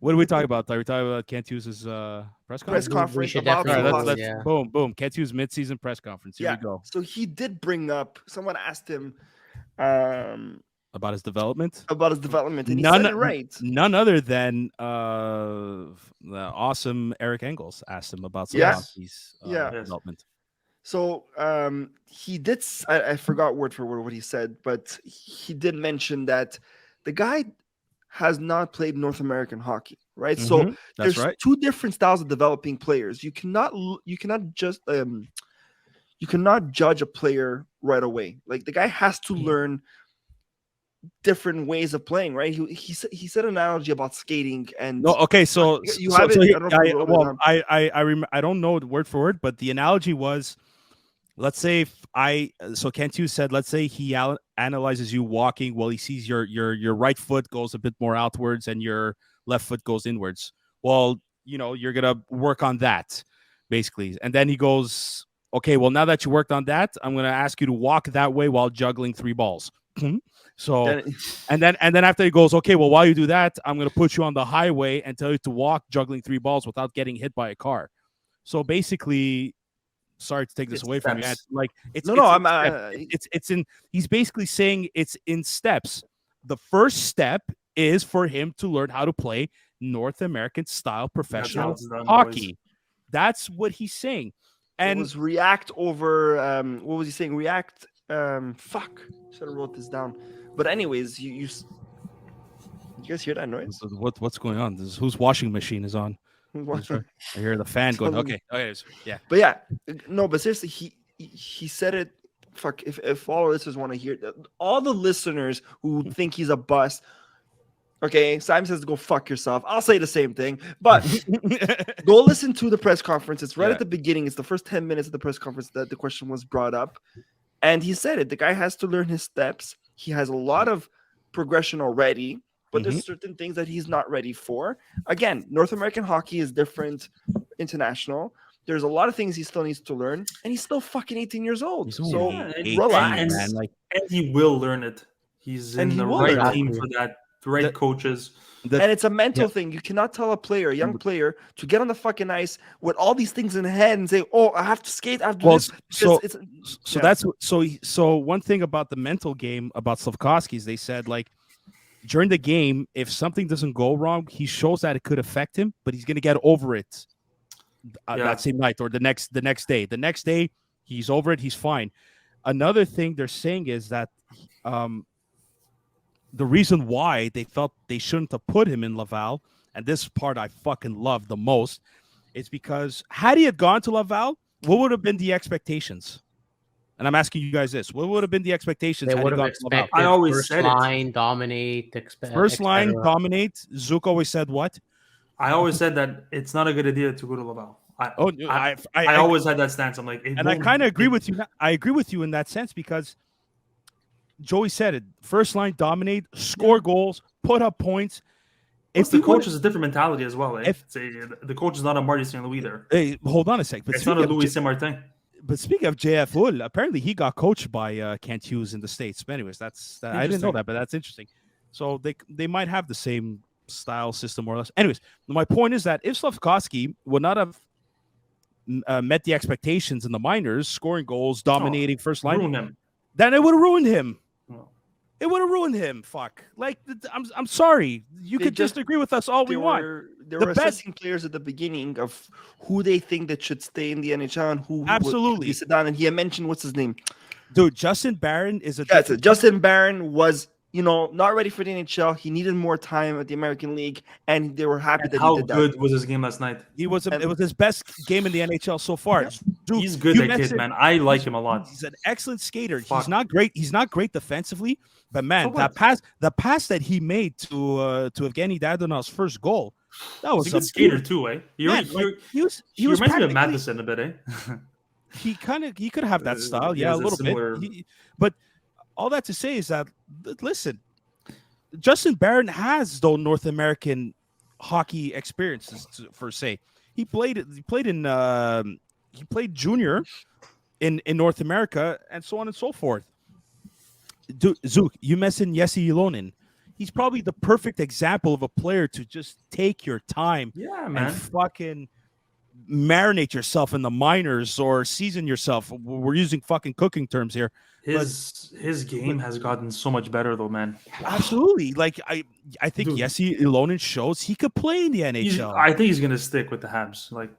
What are we talking about? Are we talking about Kent Hughes' press Press conference? conference should about definitely All right, do, let's Slafkovsky. yeah. boom. Kent Hughes mid-season press conference. Here we go. So he did bring up. Someone asked him um, About his development. about his development, and he said it right. None other than the awesome Eric Engels asked him about Yes. Slafkovsky's Yeah. development. So he did. I forgot word for word what he said, but he did mention that the guy has not played North American hockey, right? So Mhm, that's there's right. two different styles of developing players. You cannot just you cannot judge a player right away. Like the guy has to learn different ways of playing, right? He said an analogy about skating, and No, okay, so you so, have so it. he- I don't know if you wrote it well, down. I don't know it word for word, but the analogy was, let's say so Kent Hughes said, let's say he analyzes you walking. Well, he sees your right foot goes a bit more outwards and your left foot goes inwards. Well, you're gonna work on that basically, and then he goes, okay, well, now that you worked on that, I'm gonna ask you to walk that way while juggling 3 balls. So Then- and then after he goes, okay, well, while you do that, I'm gonna put you on the highway and tell you to walk juggling 3 balls without getting hit by a car. So basically, sorry to take this It's away from you, steps. like it's No, it's no, in I'm, steps. It's in. He's basically saying it's in steps. The first step is for him to learn how to play North American style That's how professional it's done, hockey. boys. That's what he's saying. it And was React over. What was he saying? React. Fuck. Should have wrote this down. But anyways, you guys hear that noise? what's going on? This is, whose washing machine is on? I hear the fan going. Someone- Okay, yeah. But yeah, no. But seriously, he said it. Fuck. If all our listeners want to hear, all the listeners who think he's a bust. Okay, Simon says to go fuck yourself. I'll say the same thing, but go listen to the press conference. It's right Yeah. at the beginning. It's the first 10 minutes of the press conference that the question was brought up. And he said it. The guy has to learn his steps. He has a lot of progression already, but there's certain things that he's not ready for. Again, North American hockey is different, international. There's a lot of things he still needs to learn, and he's still fucking 18 years old. He's So only 18, relax. man. Like And he will learn it. He's And in he the will right learn it. team for that, the right coaches. And it's a mental thing. You cannot tell a young player, to get on the fucking ice with all these things in head and say, "Oh, I have to skate. I have to do Well, this." so because so yeah. that's so one thing about the mental game about Slafkovsky is they said, like, during the game, if something doesn't go wrong, he shows that it could affect him, but he's gonna get over it that same night or the next day. The next day, he's over it. He's fine. Another thing they're saying is that the reason why they felt they shouldn't have put him in Laval, and this part I fucking love the most, is because had he had gone to Laval, what would have been the expectations? And I'm asking you guys this: what would have been the expectations They had would he have gone to Laval? expected I always first said it. line dominate. First line etc. dominate. Zook always said what? I always said that it's not a good idea to go to Laval. I I always had that stance. I'm like, and I kind of agree with you. I agree with you in that sense because Joey said it. First line dominate, score goals, put up points. If If the you coach would- is a different mentality as well. if- The coach is not a Marty St. Louis either. Hey, hold on a sec. But It's not a speaking of Louis Saint Martin. But speaking of JF Hull, apparently he got coached by Kent Hughes in the States. But anyways, I didn't know Interesting. that, but that's interesting. So they might have the same style system more or less. Anyways, my point is that if Slafkovsky would not have met the expectations in the minors, scoring goals, dominating first line, Ruin him. then it would have ruined him. No. It would have ruined him. Fuck. Like, I'm sorry. You They could just- disagree with us all we want. They The were best- assessing players at the beginning of who they think that should stay in the NHL and who Absolutely. would sit down. And he had mentioned what's his name. Dude, Justin Barron is a Yeah, different- Justin Barron was, not ready for the NHL. He needed more time at the American League, and they were happy And that how he did that. good was his game last night? it was his best game in the NHL so far. Dude, He's good, you that kid, mentioned- man. I like him a lot. He's an excellent skater. Fuck. He's not great. He's not great defensively, but man, So what? the pass that he made to Evgeny Dadonov's first goal, that was He's a good skater too, eh? He Man, like, he was he reminds me of practically- Madison a bit, eh? He could have that style, He yeah, a has a little similar- bit. But all that to say is that listen, Justin Barron has though North American hockey experiences for say. He played junior in North America and so on and so forth. Zook, you mentioned Jesse Ilonen. he's probably the perfect example of a player to just take your time Yeah, and man. fucking marinate yourself in the minors or season yourself. We're using fucking cooking terms here. His game has gotten so much better though, man. Absolutely. Like I think Dude. Jesse Ilonen shows he could play in the NHL. I think he's gonna stick with the Habs. Like,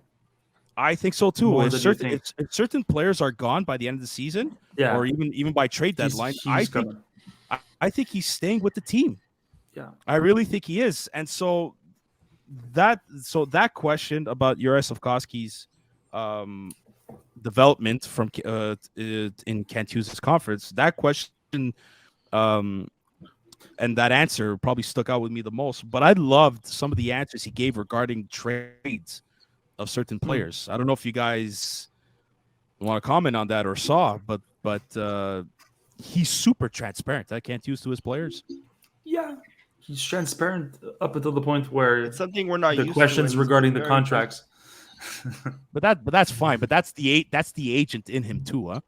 I think so too. More If than you certain, think. if certain players are gone by the end of the season, yeah, or even by trade deadline, he's gonna. I think he's staying with the team. Yeah. I really think he is. And so that question about Juraj Slafkovsky's development from in Kent Hughes' conference, that question and that answer probably stuck out with me the most. But I loved some of the answers he gave regarding trades of certain players. I don't know if you guys want to comment on that or saw, but he's super transparent. I can't use to his players. Yeah, he's transparent up until the point where It's something we're not the used questions to. and he's regarding been the very contracts. But that's fine. But that's the agent in him too, huh?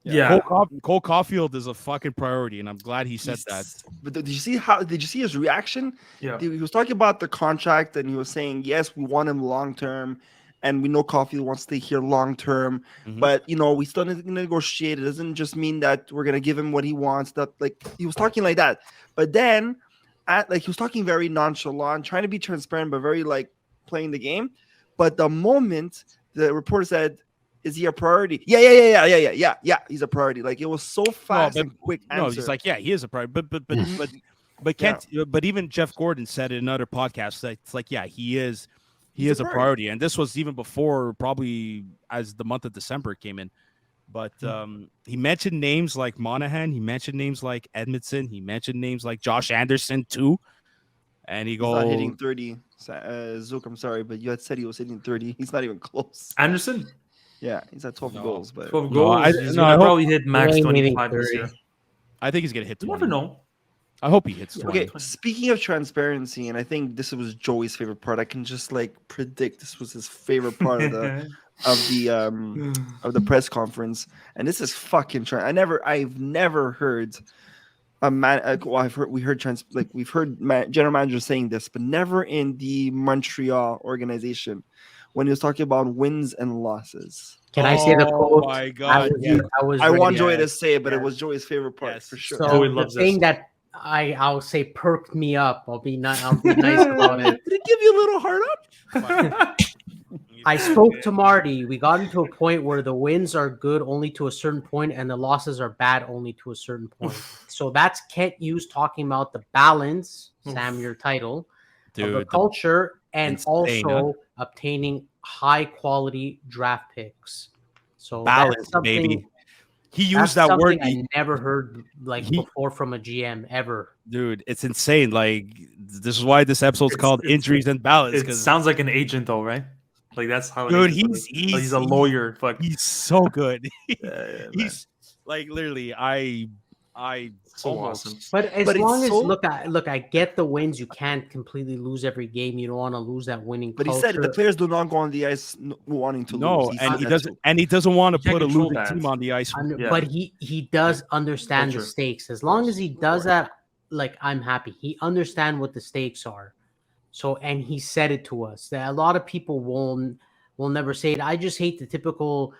Yeah. Cole Caulfield is a fucking priority, and I'm glad he said that. But did you see his reaction? Yeah. He was talking about the contract, and he was saying, "Yes, we want him long term, and we know Caulfield wants to stay here long term. Mhm. But we still need to negotiate. It doesn't just mean that we're gonna give him what he wants." That like he was talking like that, but then he was talking very nonchalant, trying to be transparent, but very like playing the game. But the moment the reporter said, "Is he a priority?" Yeah. He's a priority. Like it was so fast and quick answer. No, he's like, yeah, he is a priority. But Kent, but even Jeff Gordon said in another podcast that it's like, yeah, he is a priority. And this was even before probably as the month of December came in. But he mentioned names like Monahan. He mentioned names like Edmondson. He mentioned names like Josh Anderson too. And he goes, he's not hitting 30. Zook, I'm sorry, but you had said he was hitting 30. He's not even close. Anderson, Yeah, he's at 12 goals, but 12 No, goals. He's gonna probably hit max He ain't hitting 25 this 30. year. I think he's gonna hit You 20. never know. I hope he hits 20. okay. Speaking of transparency, and I think this was Joey's favorite part. I can just like predict this was his favorite part of the press conference, and this is fucking. I've never heard a man. We've heard general managers saying this, but never in the Montreal organization when he was talking about wins and losses. Can I say the quote? Oh my god! I want to- Joey to say it, but it Yes. was Joey's favorite part Yes. for sure. So Joey the loves thing this. that I'll say perked me up. I'll be nice about it. Did it give you a little heart up? I spoke to Marty. We got into a point where the wins are good only to a certain point and the losses are bad only to a certain point. So that's Kent Hughes talking about the balance, Sam, your title, of the culture, and insane, also obtaining high quality draft picks. So balance, that's something, baby. He that's used that word, something I never heard before from a GM ever. dude. It's insane. Like this is why this episode's called "Injuries and Balance." It Because sounds like an agent, though, right? Like that's how. dude, he's a lawyer. Fuck. he's so good. Yeah, He's like literally, I So almost. awesome. But as But it's long as so- look, I get the wins. You can't completely lose every game. You don't want to lose that winning. But he culture. said the players do not go on the ice wanting to No, lose. and said he that doesn't, too. and he doesn't want to You can't put a control losing that. team on the ice. Yeah. But he does understand the Culture. stakes. As long as he does that, like I'm happy. He understand what the stakes are. So and he said it to us. That a lot of people will never say it. I just hate the typical,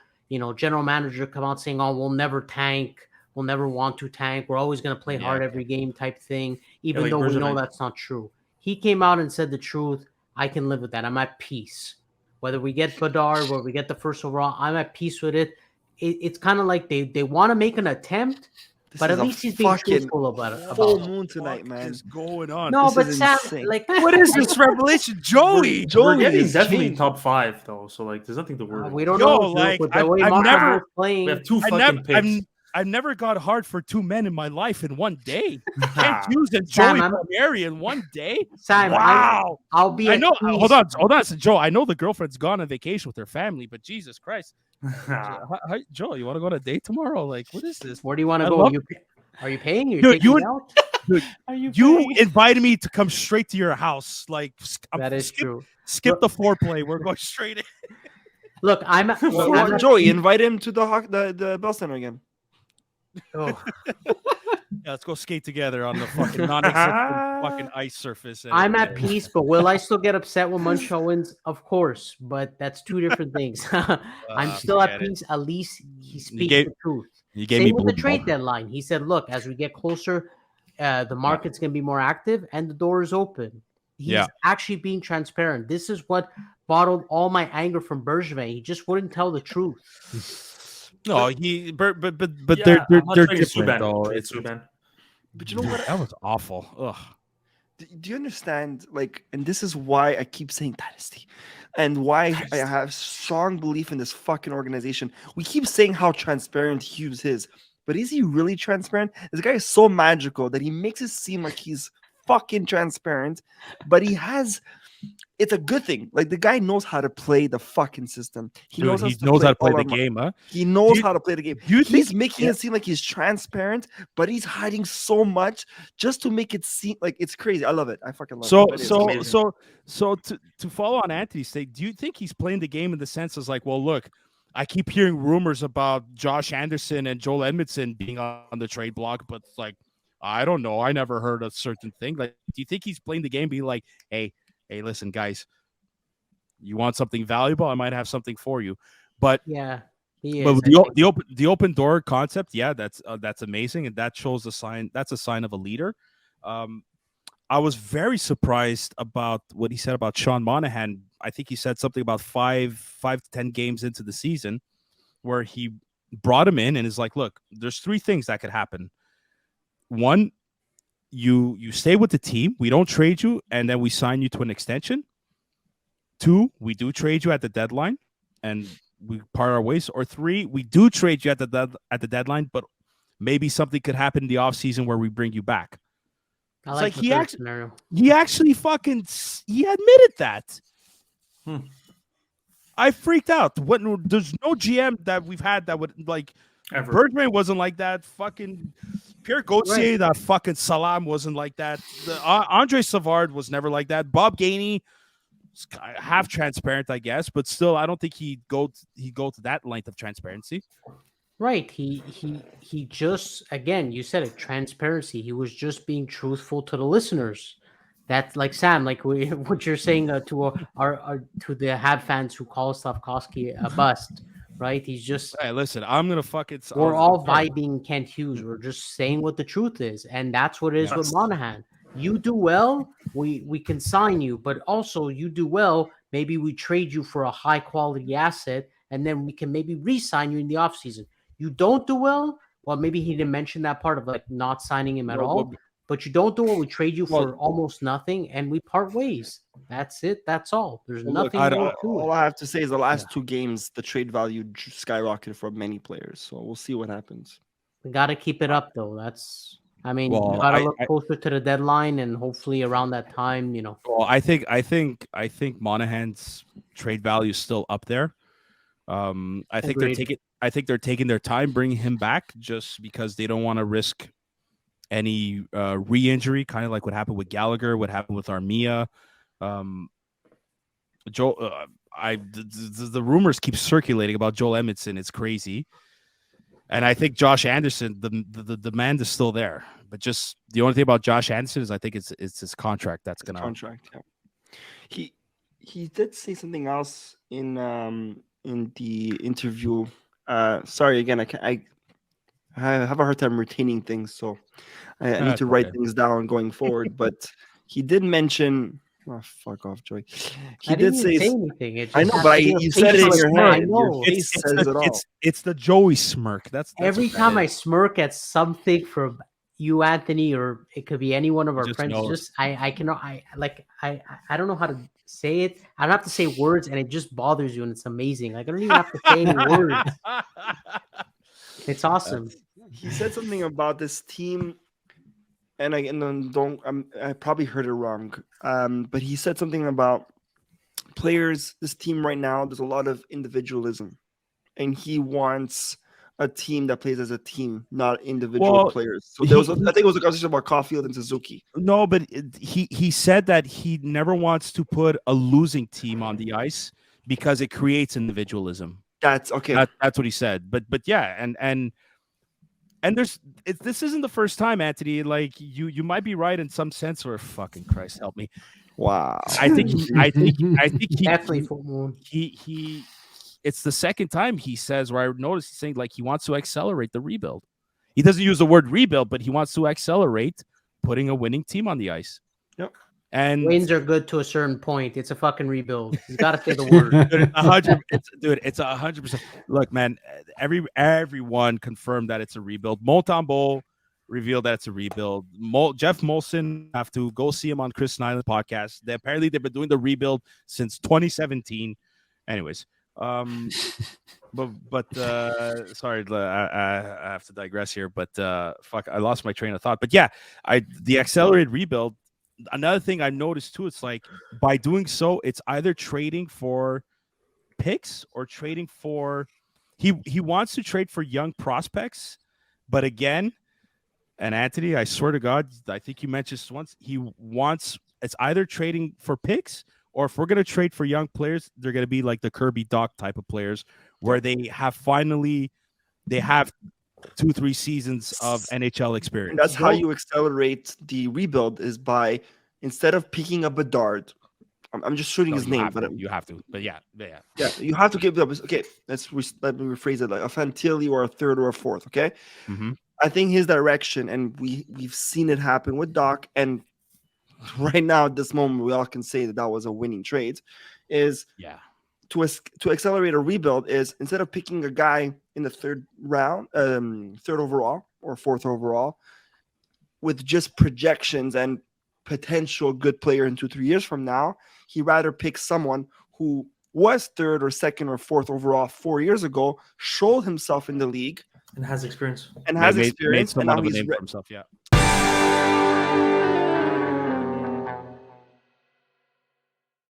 general manager come out saying, "Oh, we'll never tank. We'll never want to tank. We're always going to play hard every game," type thing. Even like though we know Bergevin. that's not true. He came out and said the truth. I can live with that. I'm at peace. Whether we get Bedard or we get the first overall, I'm at peace with it. It's kind of like they want to make an attempt, This but is at a least he's being fucking truthful about it. full About it. moon tonight, man. Is going on? No, this but is Sam, insane. like, What is this revelation, Joey? Joey We're getting is definitely changed. top 5 though, so like there's nothing to worry. we about. don't Yo, know. like, With the I've- way I've Marco never- was playing. We have two I fucking never, picks. I've never got hard for two men in my life in one day. Kent Ah, Hughes and Sam, Joey I'm- Palmieri in one day. Sam, Wow. I'll be. I at know. peace. Hold on, Joe. I know the girlfriend's gone on vacation with her family, but Jesus Christ, Joe, you want to go on a date tomorrow? Like, what is this? Where do you want I to go? love- Are you paying? You're Dude, taking you me and- out? You invited me to come straight to your house. Like, That is true. Skip the foreplay. We're going straight in. Look, I'm at Joey, invite him to the Bell Center again. Oh. Yeah, let's go skate together on the fucking non-existent fucking ice surface. And, I'm at peace, but will I still get upset when Montreal wins? Of course, but that's two different things. I'm still at forget it. peace. At least he You speaks gave the truth. you gave Same me with the blue trade ball. deadline. He said, "Look, as we get closer, the market's going to be more active, and the door is open." He's Yeah. actually being transparent. This is what bottled all my anger from Bergevin. He just wouldn't tell the truth. No, but Yeah, they're I'm not they're trading different Subban. though. Trade It's Subban. But you know what? that was awful. Ugh. Do you understand? Like, and this is why I keep saying dynasty, and why I have strong belief in this fucking organization. We keep saying how transparent Hughes is, but is he really transparent? This guy is so magical that he makes it seem like he's fucking transparent, but he has. It's a good thing. Like the guy knows how to play the fucking system. He Dude, knows, he knows how to play all the our game, huh? He knows Do you- how to play the game. Do you He's think making yeah. it seem like he's transparent, but he's hiding so much just to make it seem like it's crazy. I love it. I fucking love it. It is amazing. So to follow on Anthony's take, do you think he's playing the game in the sense as like, well, look, I keep hearing rumors about Josh Anderson and Joel Edmondson being on the trade block, but it's like, I don't know. I never heard a certain thing. Like, do you think he's playing the game being like, hey, listen, guys, you want something valuable? I might have something for you. But Yeah, he but is. the open door concept, yeah, that's amazing, and that shows a sign. That's a sign of a leader. I was very surprised about what he said about Sean Monahan. I think he said something about 5 to 10 games into the season where he brought him in and is like, look, there's 3 things that could happen. One, you stay with the team, we don't trade you, and then we sign you to an extension. 2, we do trade you at the deadline and we part our ways. Or 3, we do trade you at the deadline, but maybe something could happen in the offseason where we bring you back. I It's like like the third scenario. he actually fucking he admitted that. I freaked out. There's no GM that we've had that would like Ever. Bergman wasn't like that. Fucking Pierre Gauthier, that fucking Salam wasn't like that. Andre Savard was never like that. Bob Gainey, half transparent, I guess, but still, I don't think he'd go to that length of transparency. Right. He just, again, you said it, transparency. He was just being truthful to the listeners. That's like Sam, like what you're saying to our to the Hab fans who call Slafkovsky a bust, right? He's just, Hey, listen, I'm gonna fuck it. we're all vibing Kent Hughes. We're just saying what the truth is, and that's what it is with Monahan. You do well, we can sign you, but also you do well, maybe we trade you for a high quality asset, and then we can maybe re-sign you in the offseason. You don't do well, maybe he didn't mention that part of like not signing him at all. But you don't do well, we trade you for almost nothing, and we part ways. That's it. That's all. There's nothing more to it. All I have to say is the last 2 games, the trade value skyrocketed for many players. So we'll see what happens. We got to keep it up, though. You got to look closer to the deadline, and hopefully around that time, Well, I think Monahan's trade value is still up there. I think they're taking their time bringing him back just because they don't want to risk any re-injury, kind of like what happened with Gallagher, what happened with Armia. The rumors keep circulating about Joel Edmondson. It's crazy. And I think Josh Anderson, the demand is still there. But just the only thing about Josh Anderson is I think it's his contract that's going to... Contract, yeah. He did say something else in the interview. Sorry, again, I have a hard time retaining things, so I need to write things down going forward. But he did mention... Oh, fuck off, Joy. He did say anything. I know, but you said it in your head. Your face says it all. It's the Joey smirk. That's every time I smirk at something from you, Anthony, or it could be any one of our friends. Just I don't know how to say it. I don't have to say words, and it just bothers you, and it's amazing. Like I don't even have to say any words. It's awesome. He said something about this team. And I probably heard it wrong. But he said something about players. This team right now, there's a lot of individualism, and he wants a team that plays as a team, not individual players. So I think it was a conversation about Caulfield and Suzuki. No, but he said that he never wants to put a losing team on the ice because it creates individualism. That's okay. That's what he said. But yeah, and And this isn't the first time, Anthony. Like you might be right in some sense, or fucking Christ help me. Wow. I think he Definitely full moon. he it's the second time he says, where I noticed he's saying like he wants to accelerate the rebuild. He doesn't use the word rebuild, but he wants to accelerate putting a winning team on the ice. Yep. And Wins are good to a certain point. It's a fucking rebuild. You got to say the word. It's 100%. Look, man, everyone confirmed that it's a rebuild. Montembeault revealed that it's a rebuild. Jeff Molson, have to go see him on Chris Nyland's podcast. Apparently they've been doing the rebuild since 2017. Anyways, but sorry, I have to digress here. But fuck, I lost my train of thought. But yeah, the accelerated rebuild. Another thing I noticed too, it's like by doing so, it's either trading for picks or trading for he wants to trade for young prospects, but again, and Anthony, I swear to God, I think you mentioned this once, it's either trading for picks, or if we're gonna trade for young players, they're gonna be like the Kirby Doc type of players where they have 2-3 seasons of NHL experience. And that's how you accelerate the rebuild, is by, instead of picking up Bedard, I'm just shooting his name, but you have to. But yeah, you have to give up. Okay, let me rephrase it, like a Fantilli or a third or a fourth. Okay, I think his direction, and we've seen it happen with Doc, and right now at this moment we all can say that was a winning trade. Is to accelerate a rebuild is, instead of picking a guy in the third round, third overall or fourth overall, with just projections and potential good player in 2-3 years from now, he rather pick someone who was third or second or fourth overall 4 years ago, showed himself in the league, and has experience. and now he's for himself. Yeah.